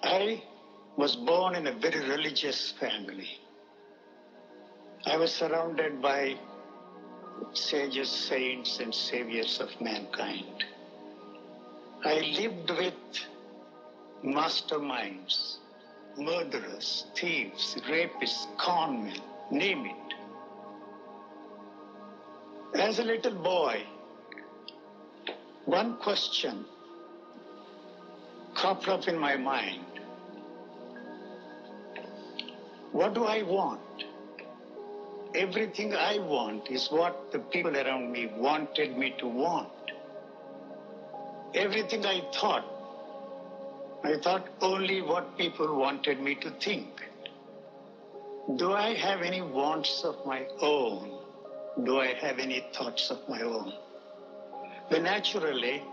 I was born in a very religious family. I was surrounded by sages, saints, and saviors of mankind. I lived with masterminds, murderers, thieves, rapists, conmen, name it. As a little boy, one question cropped up in my mind. What do I want? Everything I want is what the people around me wanted me to want. Everything I thought only what people wanted me to think. Do I have any wants of my own? Do I have any thoughts of my own? Then naturally,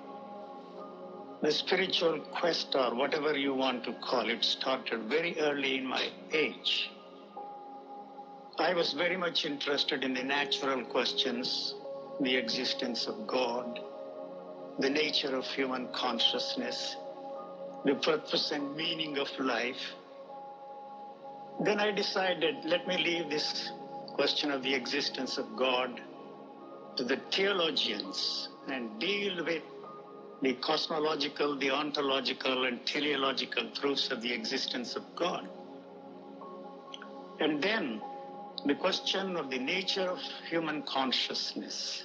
the spiritual quest, or whatever you want to call it, started very early in my age. I was very much interested in the natural questions, the existence of God, the nature of human consciousness, the purpose and meaning of life. Then I decided, let me leave this question of the existence of God to the theologians and deal with the cosmological, the ontological, and teleological proofs of the existence of God. And then the question of the nature of human consciousness.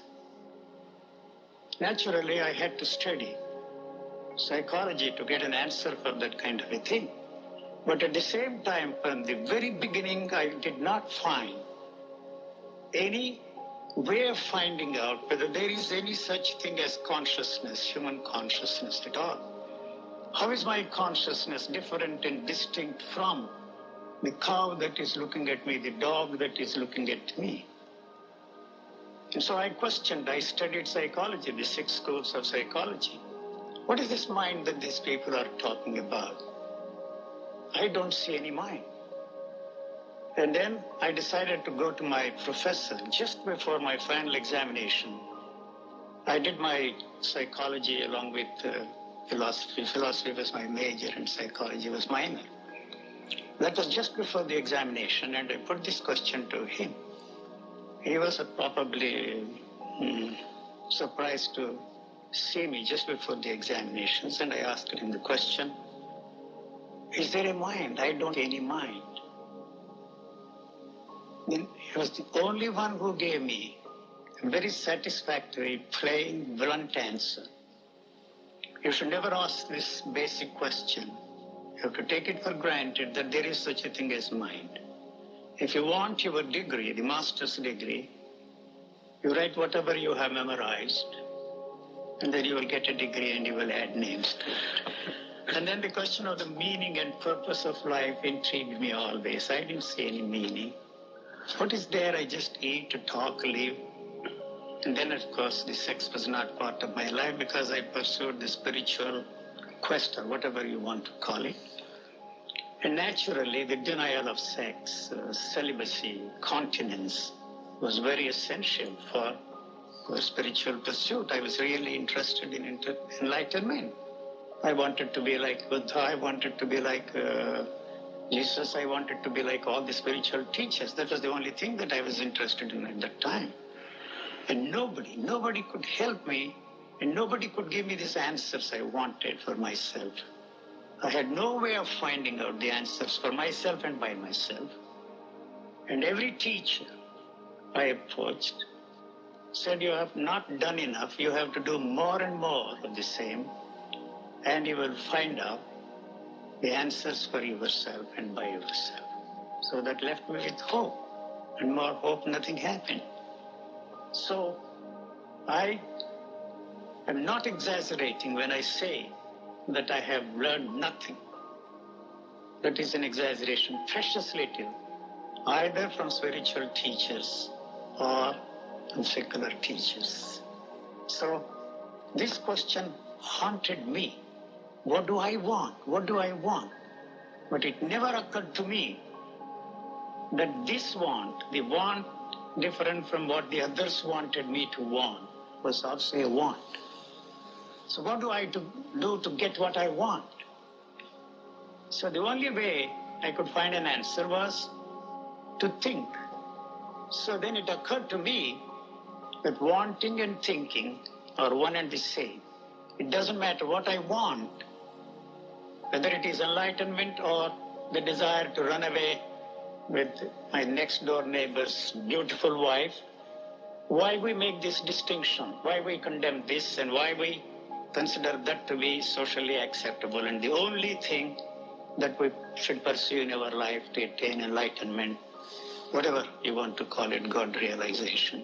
Naturally, I had to study psychology to get an answer for that kind of a thing. But at the same time, from the very beginning, I did not find any way of finding out whether there is any such thing as consciousness, human consciousness at all. How is my consciousness different and distinct from the cow that is looking at me, the dog that is looking at me? And so I studied psychology, the 6 schools of psychology. What is this mind that these people are talking about? I don't see any mind. And then I decided to go to my professor just before my final examination. I did my psychology along with philosophy. Philosophy was my major and psychology was minor. That was just before the examination, and I put this question to him. He was probably surprised to see me just before the examinations, and I asked him the question, is there a mind? I don't see any mind. Then he was the only one who gave me a very satisfactory, plain, blunt answer. You should never ask this basic question. You have to take it for granted that there is such a thing as mind. If you want your degree, the master's degree, you write whatever you have memorized, and then you will get a degree and you will add names to it. And then the question of the meaning and purpose of life intrigued me always. I didn't see any meaning. What is there? I just eat, talk, live. And then, of course, the sex was not part of my life because I pursued the spiritual quest, or whatever you want to call it. And naturally, the denial of sex, celibacy, continence was very essential for spiritual pursuit. I was really interested in enlightenment. I wanted to be like Buddha. I wanted to be like Jesus. I wanted to be like all the spiritual teachers. That was the only thing that I was interested in at that time. And nobody could help me, and nobody could give me these answers I wanted for myself. I had no way of finding out the answers for myself and by myself. And every teacher I approached said, you have not done enough. You have to do more and more of the same, and you will find out the answers for yourself and by yourself. So that left me with hope. And more hope, nothing happened. So I am not exaggerating when I say that I have learned nothing. That is an exaggeration, precious little, either from spiritual teachers or from secular teachers. So this question haunted me. What do I want? What do I want? But it never occurred to me that this want, the want different from what the others wanted me to want, was also a want. So what do I do to get what I want? So the only way I could find an answer was to think. So then it occurred to me that wanting and thinking are one and the same. It doesn't matter what I want, whether it is enlightenment or the desire to run away with my next door neighbor's beautiful wife. Why we make this distinction? Why we condemn this and why we consider that to be socially acceptable and the only thing that we should pursue in our life to attain enlightenment, whatever you want to call it, God realization.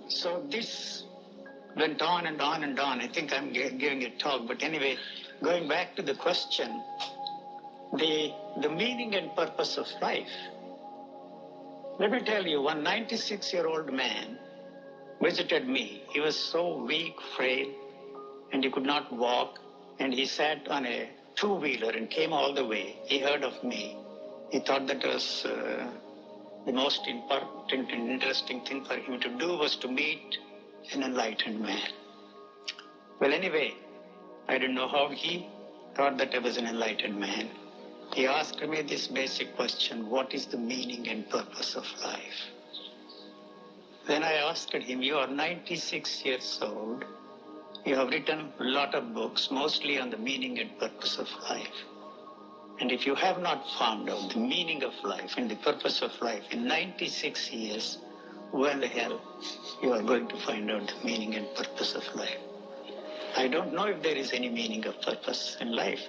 So this went on and on and on. I think I'm giving a talk, but anyway, going back to the question, the meaning and purpose of life. Let me tell you, one 96-year-old man visited me. He was so weak, frail, and he could not walk, and he sat on a two-wheeler and came all the way. He heard of me. He thought that was the most important and interesting thing for him to do was to meet an enlightened man. Well, anyway, I didn't know how he thought that I was an enlightened man. He asked me this basic question, what is the meaning and purpose of life? Then I asked him, you are 96 years old. You have written a lot of books, mostly on the meaning and purpose of life. And if you have not found out the meaning of life and the purpose of life in 96 years, well, hell, you are going to find out the meaning and purpose of life. I don't know if there is any meaning of purpose in life.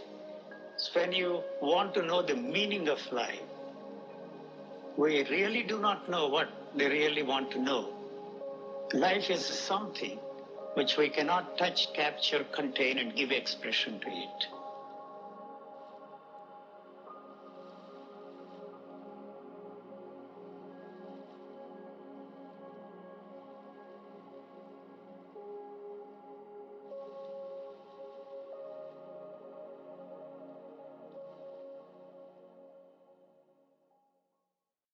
So when you want to know the meaning of life, we really do not know what they really want to know. Life is something which we cannot touch, capture, contain, and give expression to it.